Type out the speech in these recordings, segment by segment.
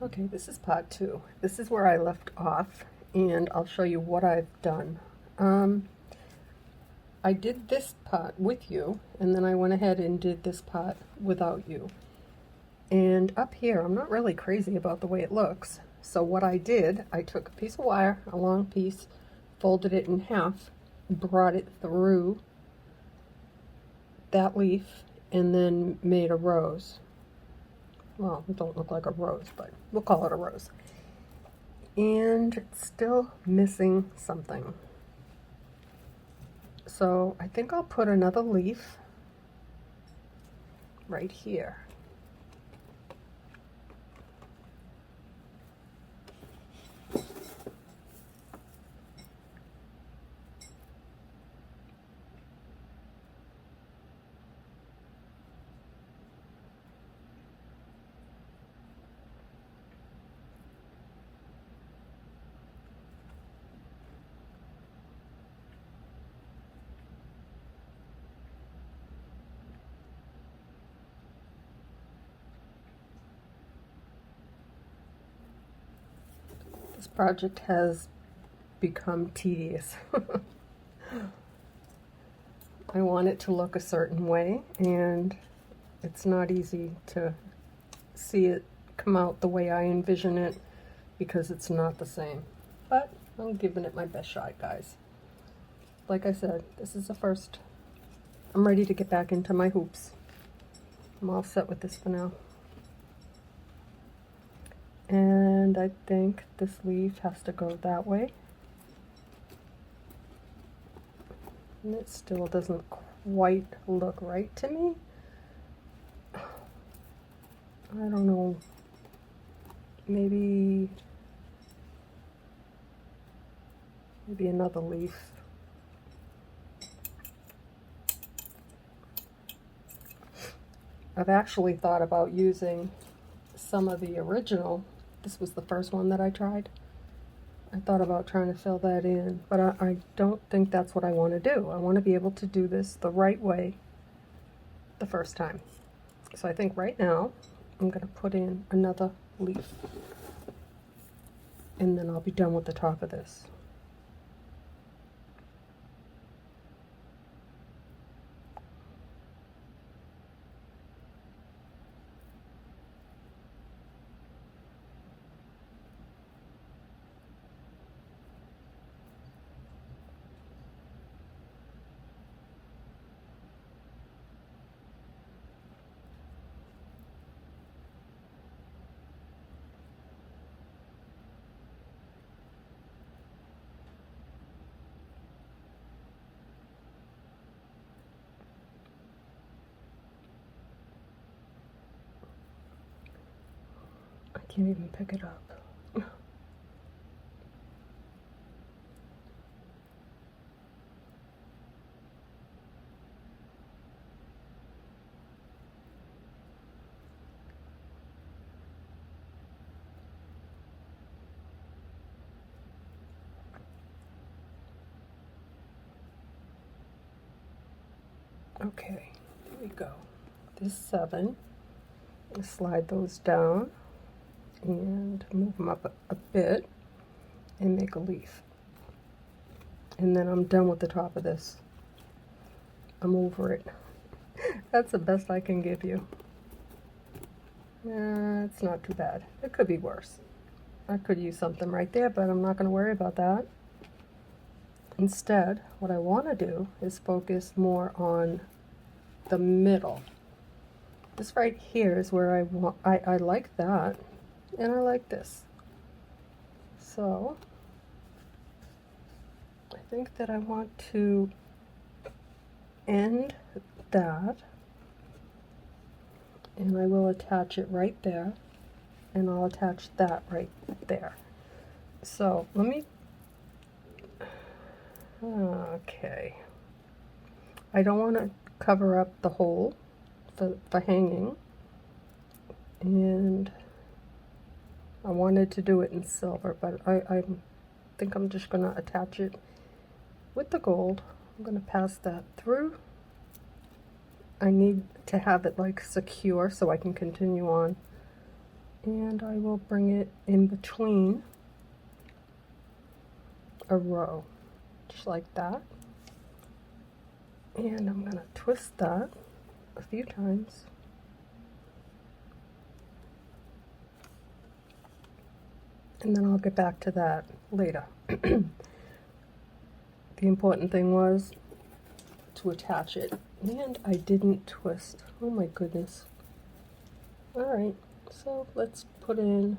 Okay, this is part two. This is where I left off, and I'll show you what I've done. I did this part with you, and then I went ahead and did this part without you. And up here, I'm not really crazy about the way it looks. So what I did, I took a piece of wire, a long piece, folded it in half, brought it through that leaf, and then made a rose. Well, it don't look like a rose, but we'll call it a rose. And it's still missing something. So I think I'll put another leaf right here. This project has become tedious. I want it to look a certain way, and it's not easy to see it come out the way I envision it because it's not the same. But I'm giving it my best shot, guys. Like I said, this is the first. I'm ready to get back into my hoops. I'm all set with this for now. And I think this leaf has to go that way. And it still doesn't quite look right to me. I don't know. Maybe another leaf. I've actually thought about using some of the original. This was the first one that I tried. I thought about trying to fill that in, but I don't think that's what I want to do. I want to be able to do this the right way the first time. So I think right now I'm going to put in another leaf, and then I'll be done with the top of this. I can't even pick it up. Okay, here we go. This 7. Slide those down and move them up a bit and make a leaf. And then I'm done with the top of this. I'm over it. That's the best I can give you. It's not too bad. It could be worse. I could use something right there, but I'm not going to worry about that. Instead, what I want to do is focus more on the middle. This right here is where I like that, and I like this. So I think that I want to end that, and I will attach it right there, and I'll attach that right there. So let me, okay. I don't want to cover up the hole for hanging, and I wanted to do it in silver, but I think I'm just going to attach it with the gold. I'm going to pass that through. I need to have it like secure so I can continue on and I will bring it in between a row, just like that. And I'm going to twist that a few times. And then I'll get back to that later. The important thing was to attach it, and I didn't twist. Oh my goodness. Alright, so let's put in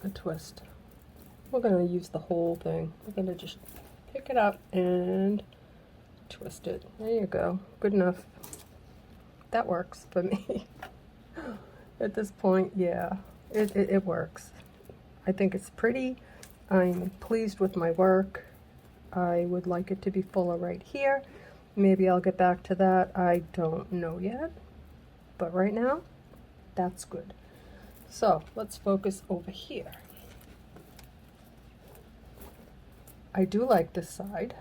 a twist. We're going to use the whole thing. We're going to just pick it up and twist it. There you go. Good enough. That works for me. At this point, yeah, it works. I think it's pretty. I'm pleased with my work. I would like it to be fuller right here. Maybe I'll get back to that. I don't know yet. But right now, that's good. So let's focus over here. I do like this side,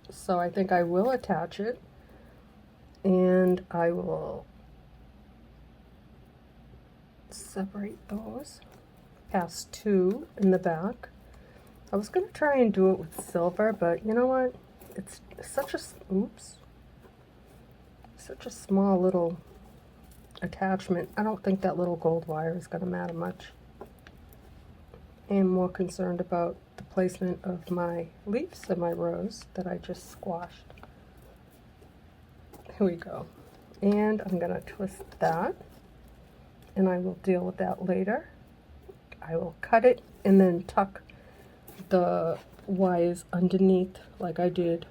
so I think I will attach it, and I will separate those, pass two in the back. I was going to try and do it with silver, but you know what? It's such a, oops, such a small little attachment. I don't think that little gold wire is going to matter much. I am more concerned about the placement of my leaves and my rose that I just squashed. Here we go. And I'm going to twist that, and I will deal with that later. I will cut it and then tuck the wires underneath like I did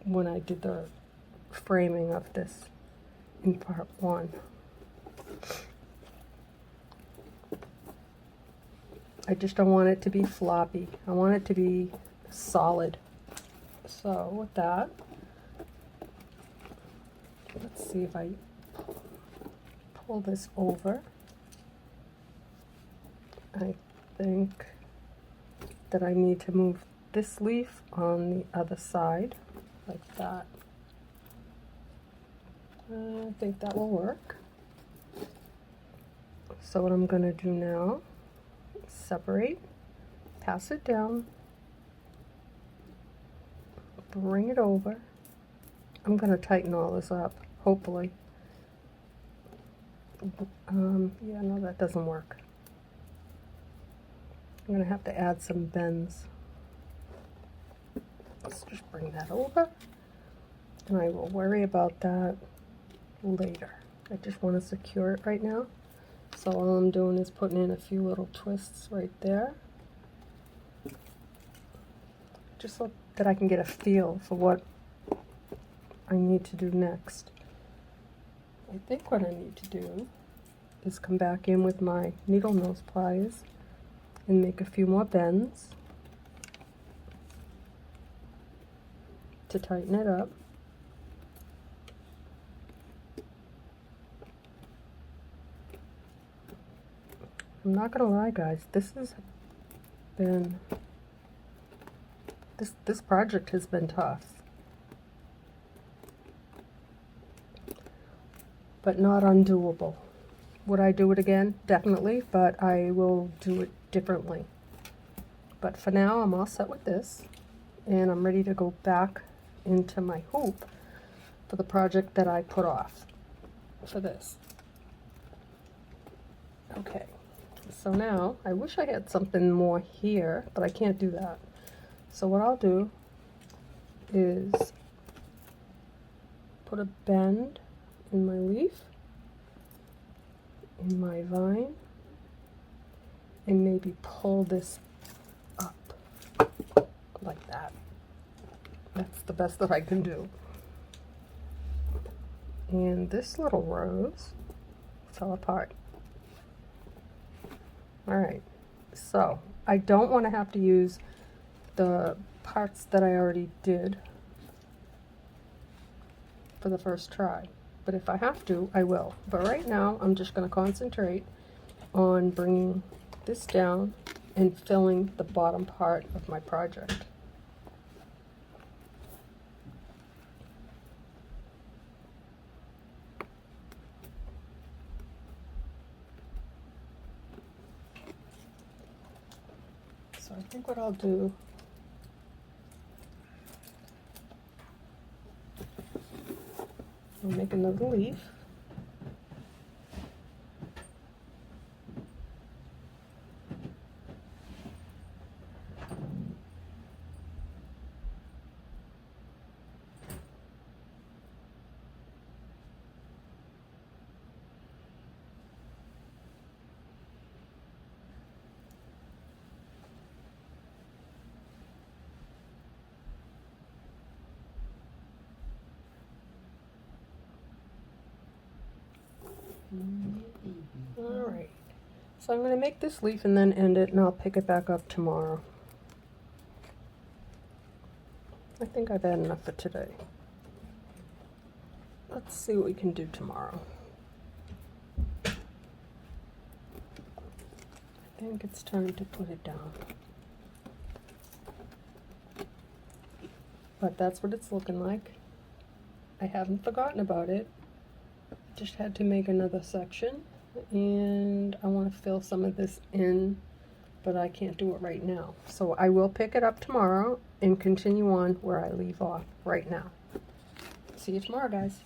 when I did the framing of this in part one. I just don't want it to be floppy. I want it to be solid. So with that, let's see if I pull this over. I think that I need to move this leaf on the other side, like that. I think that will work. So what I'm going to do now, separate, pass it down, bring it over. I'm going to tighten all this up, hopefully. Yeah, no, that doesn't work. I'm going to have to add some bends. Let's just bring that over, and I will worry about that later. I just want to secure it right now. So all I'm doing is putting in a few little twists right there, just so that I can get a feel for what I need to do next. I think what I need to do is come back in with my needle nose pliers and make a few more bends to tighten it up. I'm not gonna lie, guys, this project has been tough, but not undoable. Would I do it again? Definitely, but I will do it differently. But for now, I'm all set with this, and I'm ready to go back into my hoop for the project that I put off for this. Okay. So now, I wish I had something more here, but I can't do that. So what I'll do is put a bend in my leaf, in my vine, and maybe pull this up like that. That's the best that I can do. And this little rose fell apart. Alright, so I don't want to have to use the parts that I already did for the first try, but if I have to, I will. But right now, I'm just going to concentrate on bringing this down and filling the bottom part of my project. I think what I'll do, I'll make another leaf. Alright, so I'm going to make this leaf and then end it, and I'll pick it back up tomorrow. I think I've had enough for today. Let's see what we can do tomorrow. I think it's time to put it down. But that's what it's looking like. I haven't forgotten about it. Just had to make another section, and I want to fill some of this in, but I can't do it right now. So I will pick it up tomorrow and continue on where I leave off right now. See you tomorrow, guys.